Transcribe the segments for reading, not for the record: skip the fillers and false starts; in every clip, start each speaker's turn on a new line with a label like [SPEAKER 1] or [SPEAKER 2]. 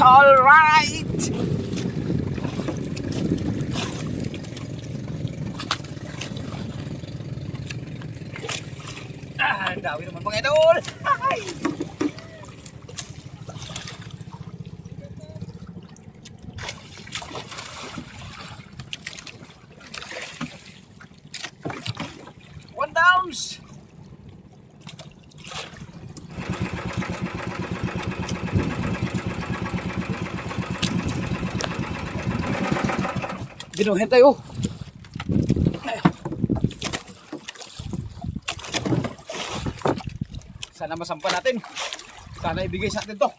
[SPEAKER 1] alright. Dami naman mga idol. Ay! One downs. Binuhin tayo. Sana masampa natin. Sana ibigay sa atin to.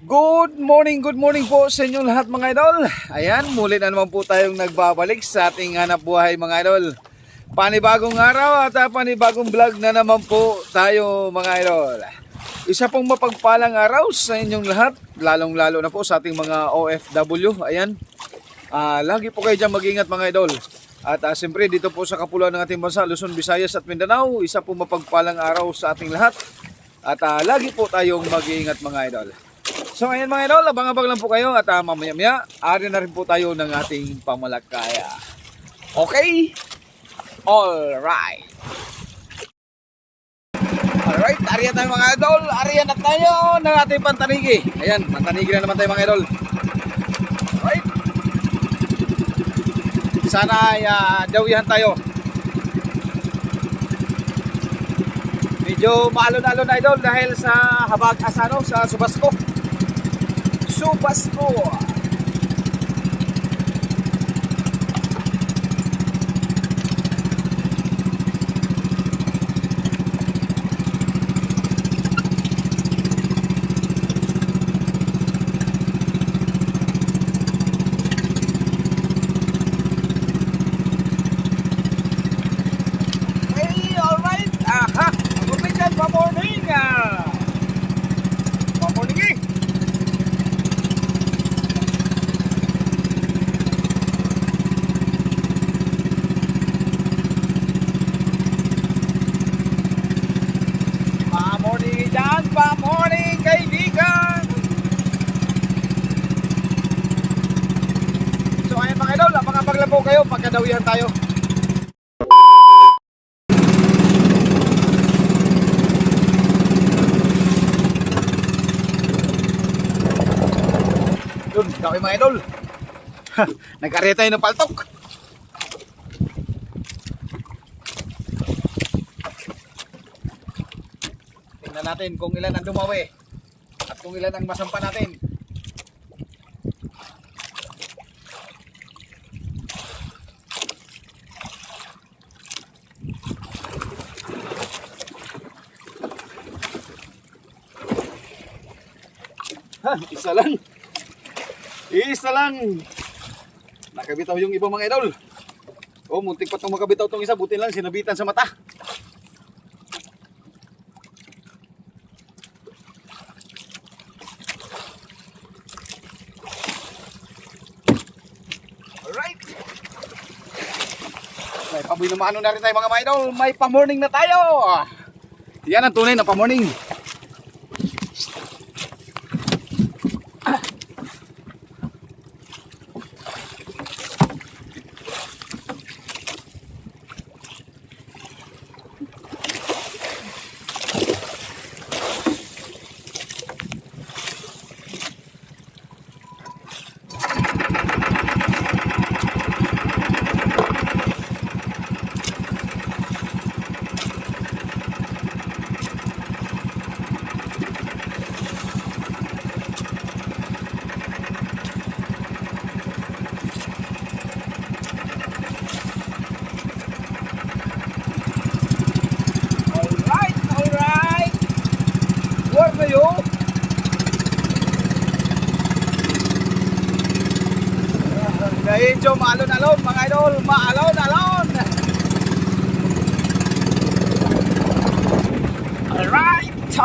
[SPEAKER 1] Good morning po sa inyong lahat mga idol. Ayan, muli na naman po tayong nagbabalik sa ating hanap buhay mga idol. Panibagong araw at panibagong vlog na naman po tayo mga idol. Isa pong mapagpalang araw sa inyong lahat, lalong lalo na po sa ating mga OFW. Ayan, lagi po kayo dyan mag-ingat mga idol. At siyempre dito po sa kapuluan ng ating bansa, Luzon, Visayas at Mindanao, isa pong mapagpalang araw sa ating lahat. At lagi po tayong mag-iingat mga idol. So ngayon mga idol, abang-abang lang po kayo at mamaya-maya, ari na rin po tayo ng ating pamalakaya. Okay? Alright. Alright, ariyan tayo mga idol. Ariyan na tayo ng ating pantanigi. Ayan, pantanigi na naman tayo mga idol. Alright. Sana ay dawihan tayo. Medyo maalon-alon na idol dahil sa habag asano sa Subasko. Subasko. Hey, all right. Aha. Pa-morning. Pa-morning eh. Pa-morning dyan. Pa-morning kaibigan. So ayan mga idol, abang-abang po kayo pagkadawihan tayo. Yun, dami mga idol. Nagkarya tayo ng paltok. Tingnan natin kung ilan ang dumawi at kung ilan ang masampa natin. Isa lang. Isa lang. Nakabitaw yung iba mga idol. Oh, muntik pa itong makabitaw itong isa. Buti lang sinabitan sa mata. Alright. May paboy na maano na rin tayo mga idol. May pa-morning na tayo. Yan ang tunay na pa-morning. Medyo maalon-alon mga idol, maalon-alon.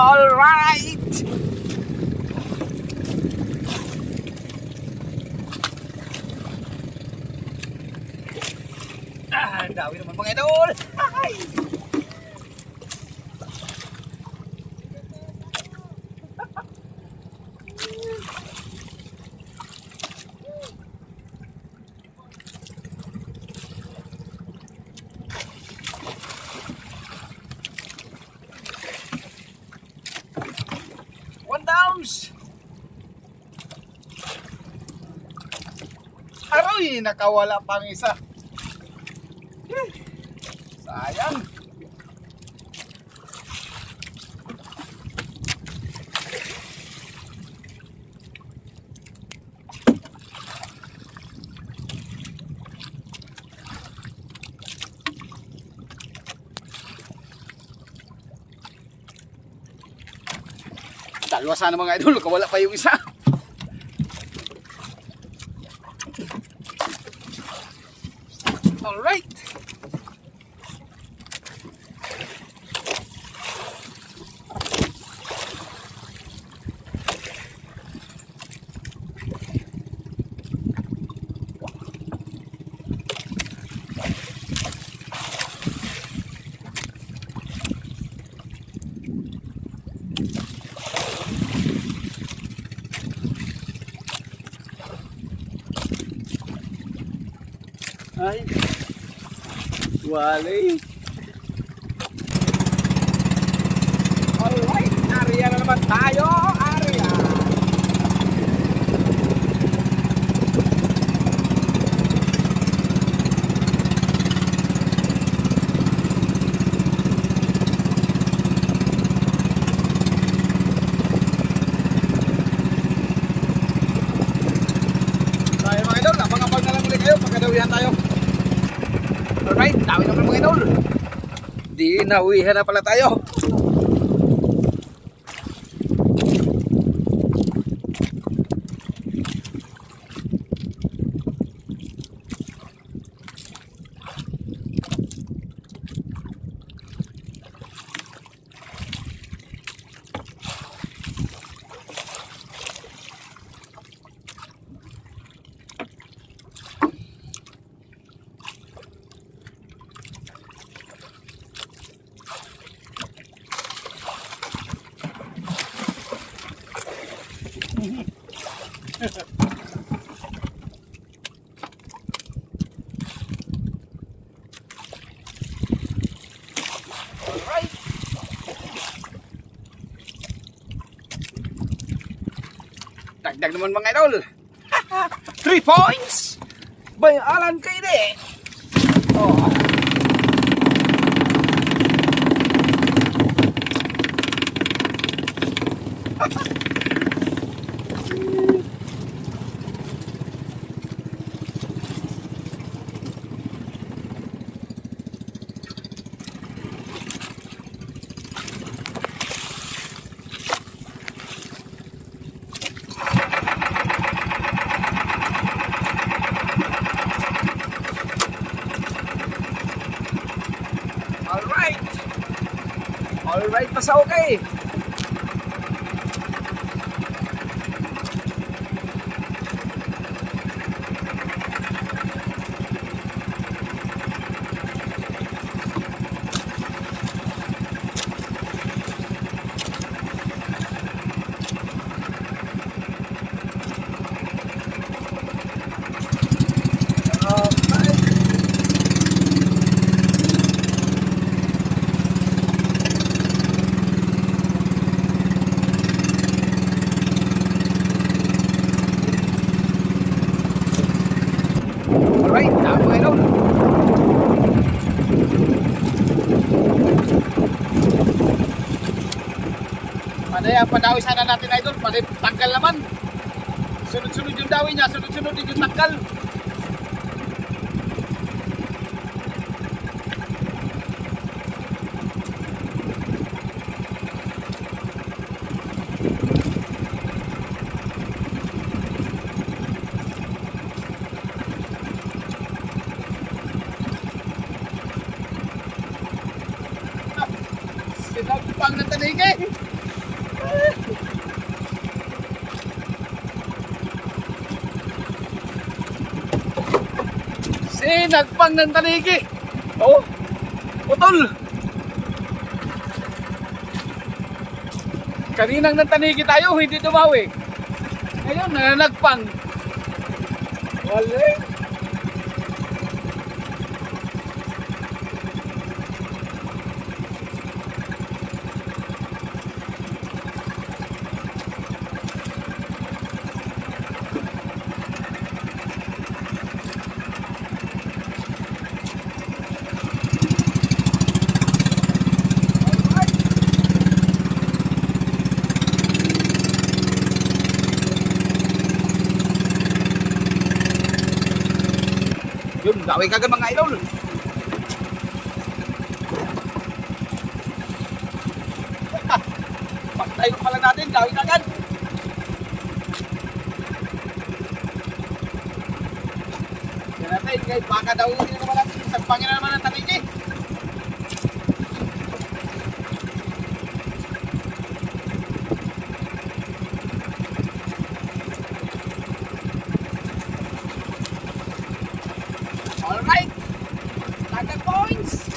[SPEAKER 1] All right. Ang dami naman mga idol. Ay! One downs. Aroy, nakawala pang isa. Sayang. Dalawa sana mga idol, kawala pa yung isa. Alright. Ay, wali. Alright, area na naman tayo, area. Tayo mga idol, abang-abang na lang ulit kayo, pagkadawihan tayo. Alright, dami naman mga idol. Di nauwihan na pala tayo. Alright. Dagdag naman mga idol. 3 points. By Alan Kaide. Oh. Alright, basta okay. Alright, tama mga idol. Padaya, padawi sana natin idol. Paday tanggal naman. Sunod-sunod yung dawi niya, sunod-sunod din yung tanggal. Sinagpang na tanig eh. Sinagpang ng tanigi. Oh, putol. Kaninang ng tanigi tayo, hindi dumawi. Ngayon, nananagpang. Wala. Yun, dawi kagad mga idol. Pagtayo pa lang natin, dawi kagad. Yan natin, guys, baka daw yun naman natin. Sagpangin na naman ang tanigi. Alright, tagad points.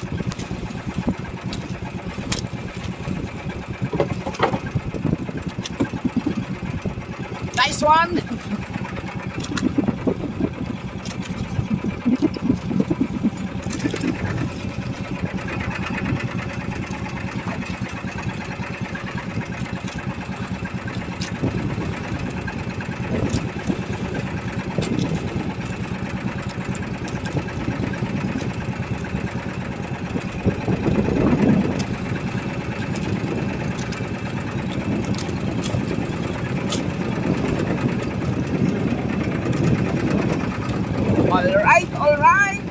[SPEAKER 1] Nice one. Alright, alright.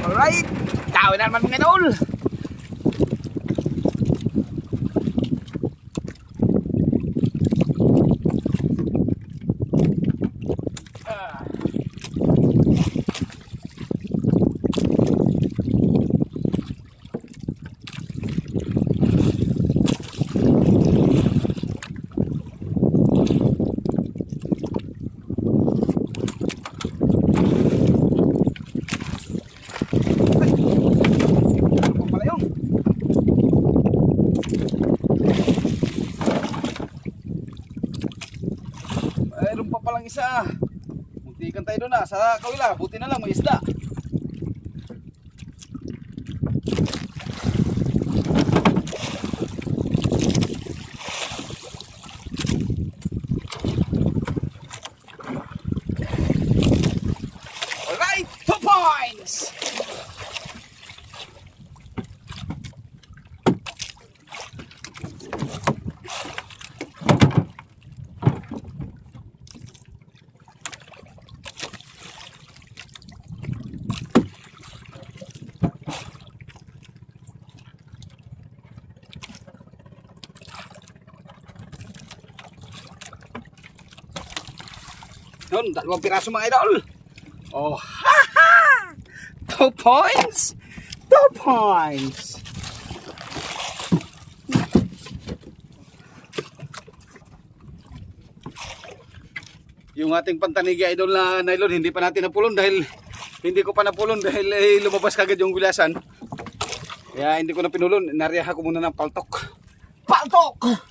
[SPEAKER 1] Alright, tawin na naman mga idol. Mayroon pa palang isa. Muntikan tayo doon sa kawila. Buti na lang may isda. Alright, 2 points. Yun, 2 piraso mga idol. Oh, haha! 2 points! 2 points! Yung ating pantanigi idol na nylon, hindi pa natin napulon dahil hindi ko pa napulon dahil lumabas kagad yung gulasan. Kaya hindi ko na pinulon. Nariyaha ko muna ng paltok. Paltok!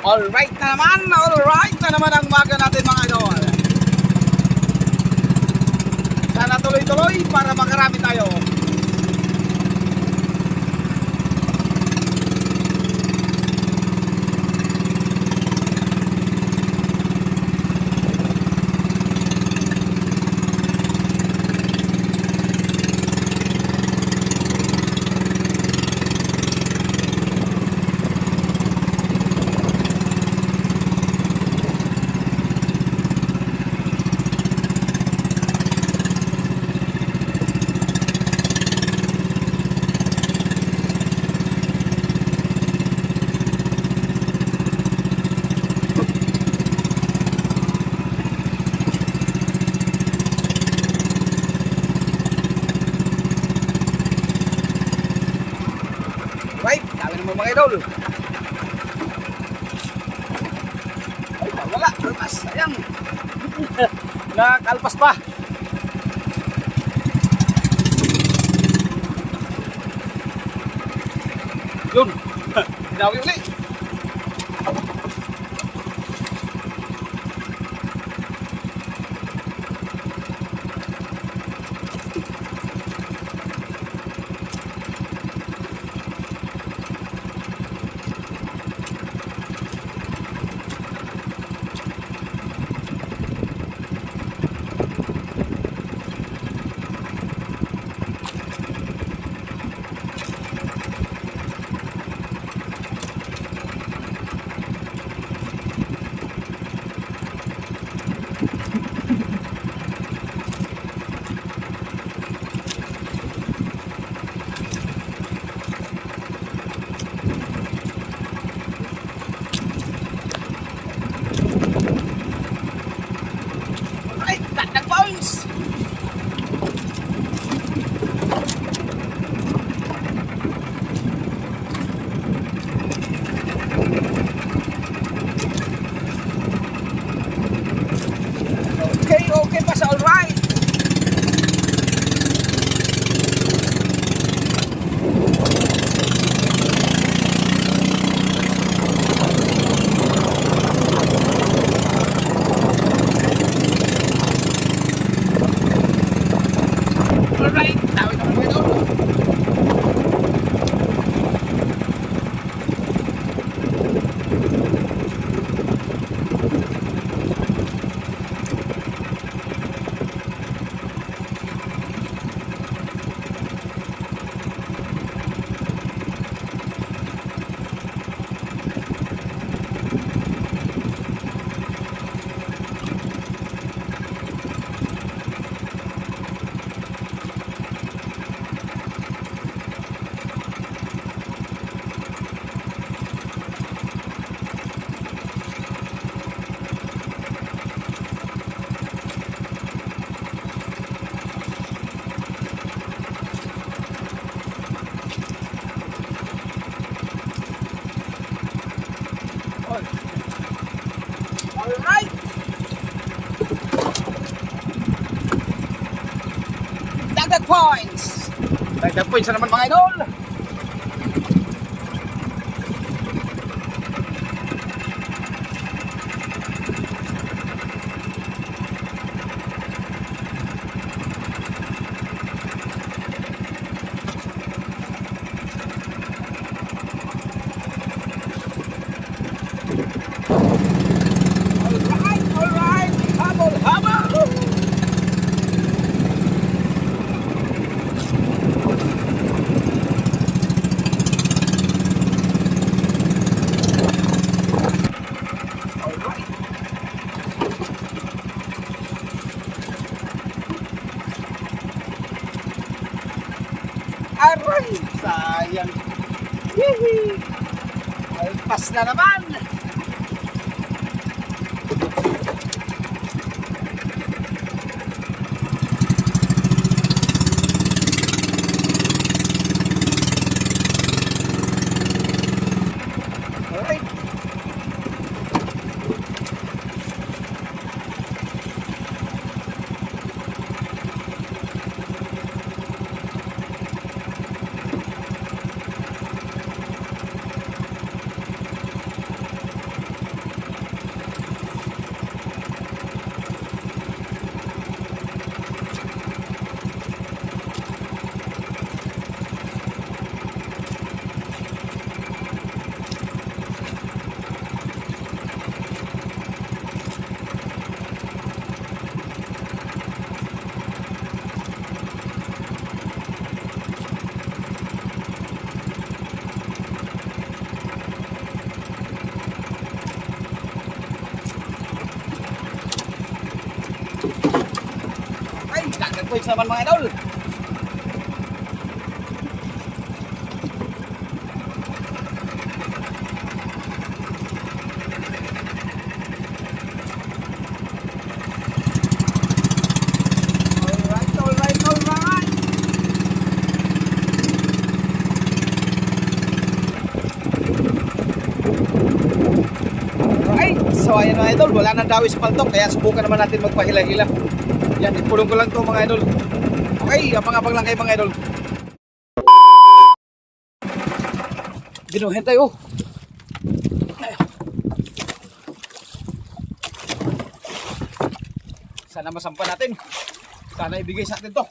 [SPEAKER 1] Alright na naman ang umaga natin mga idol. Sana tuloy-tuloy para makarami tayo. mga idol. Ay, wala, kalpas, sayang. Nakalpas pa. Yun, hinawi ulit. Ay, nag-bounce! Okay, pasa, alright! Alright, tawid naman mga idol. Alright! Dagdag points! Dagdag points na naman mga idol! Alright! Habol! Alright! Aray! Sayang! Hihi! Alpas na naman! Alright. Points naman mga idol. Alright. So ayan mga idol, wala nang dawi sa paltok, kaya subukan naman natin magpahila-hila. Yan, ipulong ko lang to mga idol. Okay, abang-abang lang kayo mga idol. Binuhin tayo. Sana masampan natin. Sana ibigay sa atin to.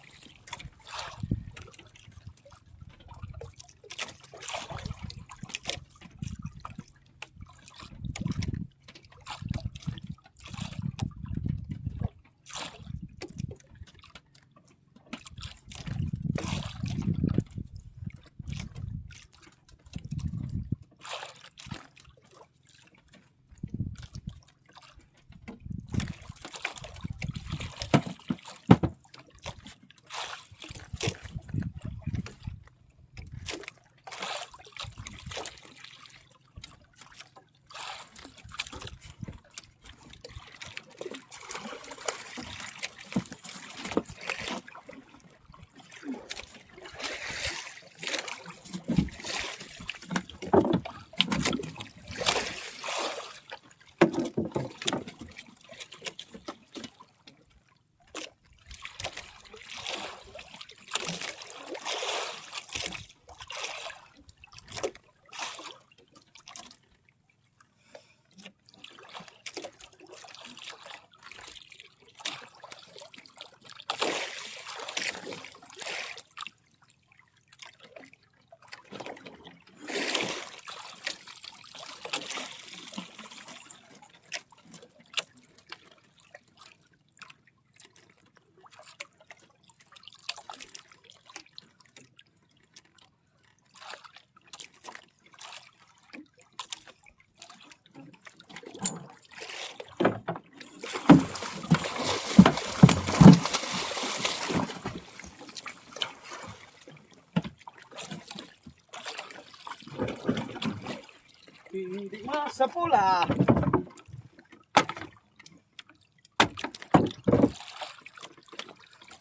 [SPEAKER 1] Hindi masapula.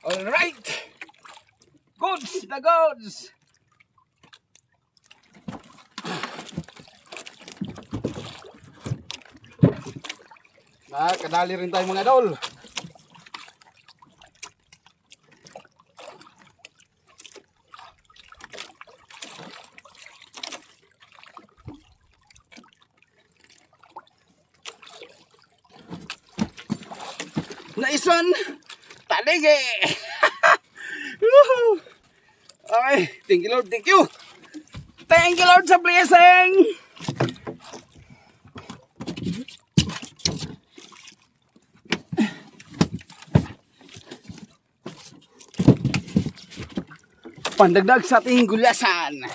[SPEAKER 1] Alright. Goods na goods. Nakadali rin tayo mga idol. Nice one! Taligi! Okay, thank you Lord, thank you! Thank you Lord sa blessing! Pandagdag sa ating gulasan.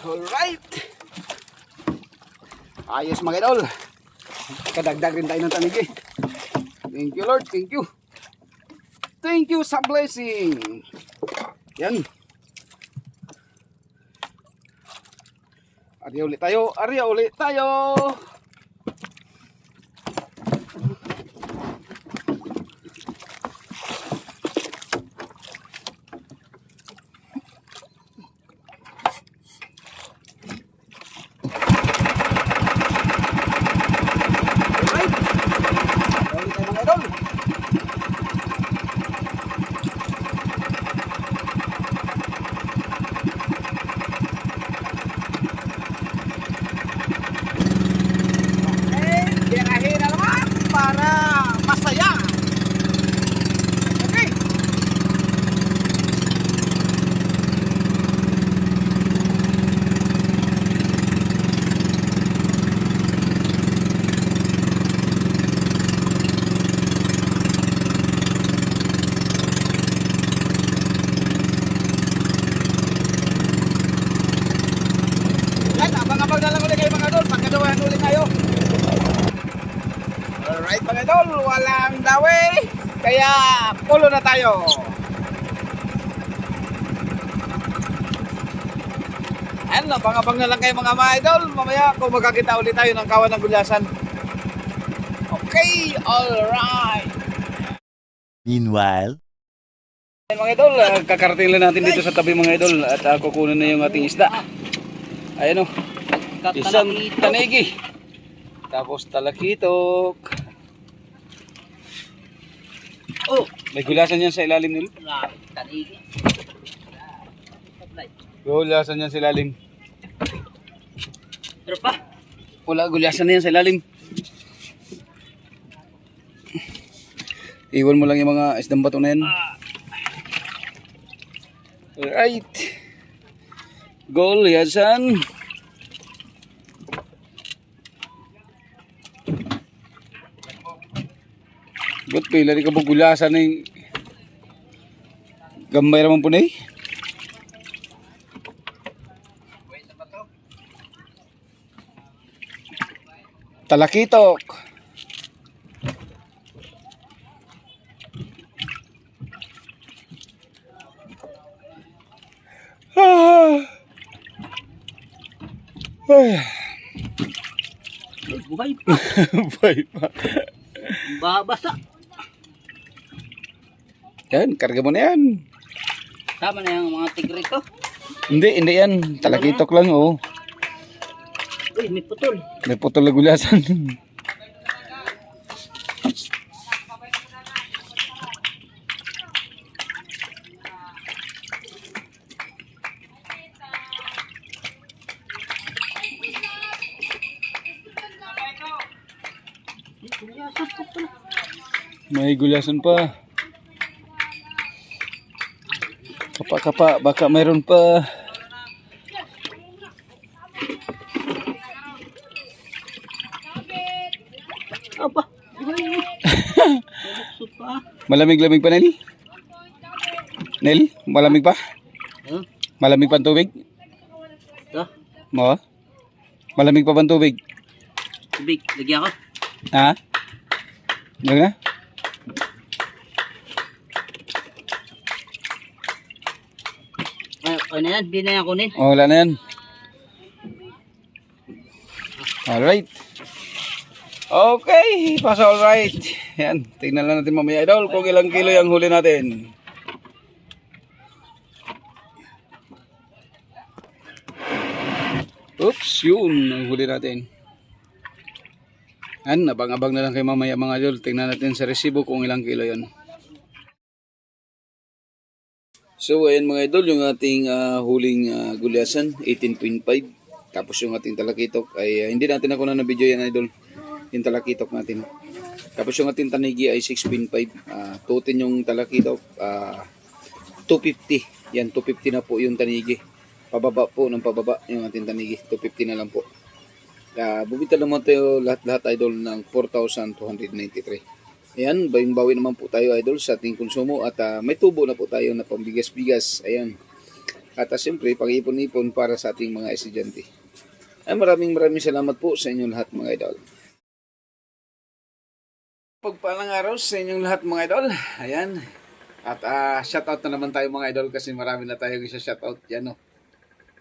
[SPEAKER 1] Alright. Ayos mga idol. Kadagdag rin tayo ng tanigi. Thank you Lord, thank you. Thank you sa blessing. Yan. Arya ulit tayo, arya ulit tayo. away. Kaya pulo na tayo. Ayan, abang-abang na lang kayo mga idol. Mamaya kung magkakita ulit tayo ng kawan ng gulyasan. Okay, alright.
[SPEAKER 2] Meanwhile,
[SPEAKER 1] Ayan mga idol, kakarating lang natin dito sa tabi mga idol. At kukunin na yung ating isda. Ayan o, isang tanigi. Tapos talakitok.
[SPEAKER 3] Oh,
[SPEAKER 1] May gulasan yan sa ilalim nilo.
[SPEAKER 3] tanigi.
[SPEAKER 1] Gulasan yan sa ilalim.
[SPEAKER 3] Pero pa,
[SPEAKER 1] Wala, gulasan na yan sa ilalim. Iwan mo lang yung mga isdang bato na yan. Alright. Gulasan. Ba't pila rin ka po gulasan na yung gambay naman po na eh. Talakitok. Ay.
[SPEAKER 3] may buhay pa.
[SPEAKER 1] Bye pa.
[SPEAKER 3] Babasa.
[SPEAKER 1] Yan, karga mo na yan.
[SPEAKER 3] Tama na yung mga tigrito.
[SPEAKER 1] Hindi yan. Talakitok lang, oh.
[SPEAKER 3] Uy, may putol.
[SPEAKER 1] May putol na gulasan. May gulasan pa. Kapa-kapa, baka mayroon pa.
[SPEAKER 3] Apa? Bubukso pa.
[SPEAKER 1] Malamig-lamig pa, Nel? Nel, malamig pa?
[SPEAKER 3] Huh?
[SPEAKER 1] Malamig pa ang tubig?
[SPEAKER 3] Ito,
[SPEAKER 1] Mo? Malamig pa ba ang tubig?
[SPEAKER 3] tubig. Lagyan ko.
[SPEAKER 1] Ha? Ano na?
[SPEAKER 3] Ano yan? Di na yan kunin.
[SPEAKER 1] Oh, wala na yan. Alright. Okay, pass alright. Yan, tingnan lang natin mamaya idol kung ilang kilo yung huli natin. Oops, yun ang huli natin. Yan, abang-abang na lang kay mamaya mga idol. Tingnan natin sa resibo kung ilang kilo yun. So ayan mga idol, yung ating huling gulyasan, 18.5. Tapos yung ating talakitok ay hindi natin ako na video yan idol. Yung talakitok natin. Tapos yung ating tanigi ay 6.5. Tutin yung talakitok, 250. Yan, 250 na po yung tanigi. Pababa po ng pababa yung ating tanigi. 250 na lang po. Bumita naman tayo lahat-lahat idol ng 4,293. Ayan, bawi naman po tayo idol sa ating konsumo at may tubo na po tayo na pambigas-bigas. Ayan. At siyempre, pag-ipon-ipon para sa ating mga estudyante. Ay, maraming salamat po sa inyong lahat mga idol. Pagpalang araw sa inyong lahat mga idol. Ayan. At shoutout na naman tayo mga idol kasi marami na tayong isa-shoutout. Yan o.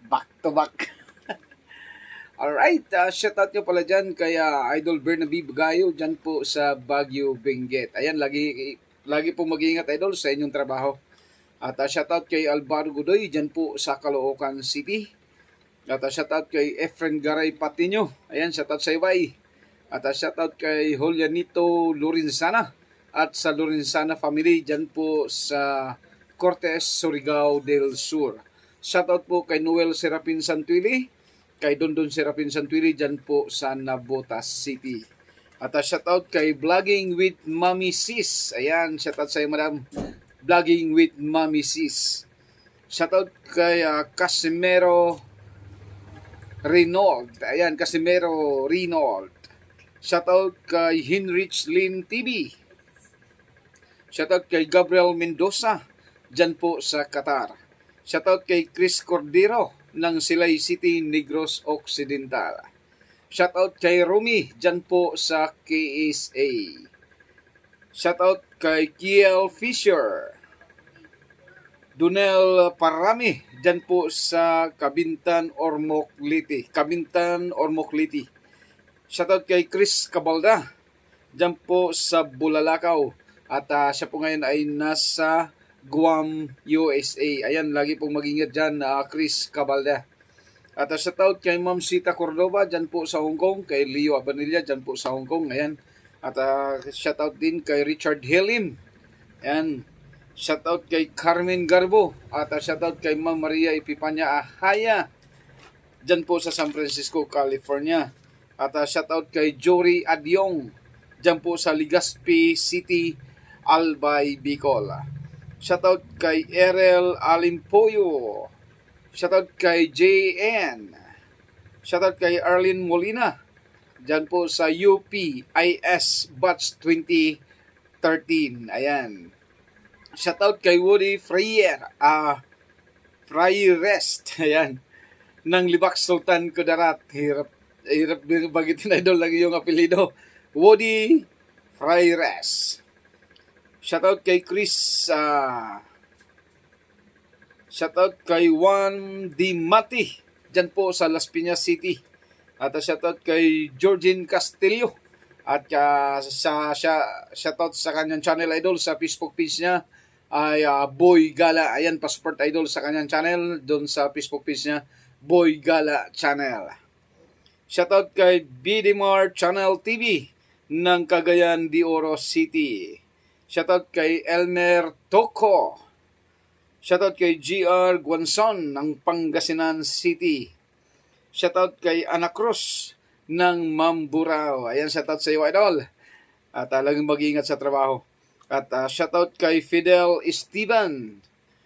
[SPEAKER 1] Back to back. Alright, shoutout nyo pala dyan kay Idol Bernabe Bagayo dyan po sa Baguio, Benguet. Ayan, lagi po mag-iingat idol sa inyong trabaho. At shoutout kay Alvaro Godoy dyan po sa Caloocan City. At shoutout kay Efren Garay Patino. Ayan, shoutout sa Ibay. At shoutout kay Julianito Lorenzana at sa Lorenzana family dyan po sa Cortes, Surigao del Sur. Shoutout po kay Noel Serapin Santuili, kay Dondon Serapin Santuili dyan po sa Navotas City. At shoutout kay Vlogging with Mami Sis. Ayan, shoutout sa iyo madam. Vlogging with Mami Sis. Shoutout kay Casimero Reynold. Ayan, Casimero Reynold. Shoutout kay Hinrich Lin TV. Shoutout kay Gabriel Mendoza dyan po sa Qatar. Shoutout kay Chris Cordero ng Silay City, Negros Occidental. Shoutout kay Rumi dyan po sa KSA. Shoutout kay Kiel Fisher. Dunel Parami, dyan po sa Kabintan, Ormoc, Liti. Shoutout kay Chris Cabalda, dyan po sa Bulalakaw. At siya po ngayon ay nasa Guam, USA. Ayan, lagi pong mag-ingat dyan, Chris Cabalda. At shoutout kay Ma'am Sita Cordova, dyan po sa Hong Kong. Kay Leo Abanilla, dyan po sa Hong Kong. Ayan. At shoutout din kay Richard Helim. Ayan. Shoutout kay Carmen Garbo. At shoutout kay Ma'am Maria Epipanya Ahaya, dyan po sa San Francisco, California. At shoutout kay Jory Adyong, dyan po sa Legazpi City, Albay, Bicol. Shoutout kay Erel Alimpoyo. Shoutout kay JN. Shoutout kay Arlene Molina, dyan po sa UPIS Batch 2013. Ayan. Shoutout kay Woody Freyer. Freyrest. Ayan. Ng Libak Sultan Kudarat. Hirap din bagitin, idol, lagi yung apelido. Woody Freyrest. Shoutout kay Chris. Shoutout kay Juan Di Mati, dyan po sa Las Piñas City. At shoutout kay Georgine Castillo. At shoutout sa kanyang channel, idol, sa Facebook page niya ay Boy Gala. Ayan, pa-support, idol, sa kanyang channel doon sa Facebook page niya, Boy Gala Channel. Shoutout kay BDMar Channel TV ng Cagayan de Oro City. Shoutout kay Elmer Toco. Shoutout kay GR Guanzon ng Pangasinan City. Shoutout kay Ana Cruz ng Mamburao. Ayan, shoutout sa iyo, idol. At talagang mag-iingat sa trabaho. At shoutout kay Fidel Esteban.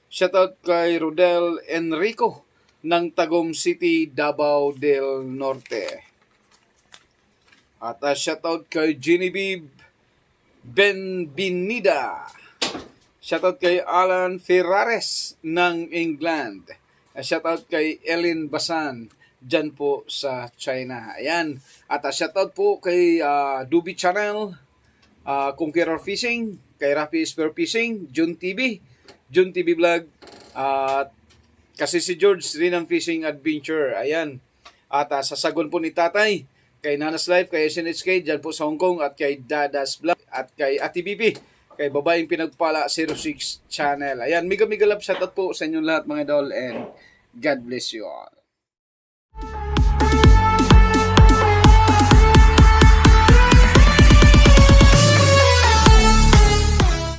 [SPEAKER 1] Shoutout kay Rodel Enrico ng Tagum City, Davao del Norte. At shoutout kay Genevieve Benvinida. Shoutout kay Alan Ferrares ng England. Shoutout kay Ellen Basan, dyan po sa China. Ayan. At shoutout po kay Duby Channel, Conqueror Fishing, kay Rafi Spear Fishing, Jun TV Vlog, at kasi si George rin ang Fishing Adventure. Ayan. At sa sagon po ni Tatay, kay Nanas Life, kay SNHK, dyan po sa Hong Kong, at kay Dadas Vlog, at kay Ate Bibi, kay Babaeng Pinagpala 06 Channel. Ayan, mega love shoutout po sa inyong lahat, mga idol, and God bless you all.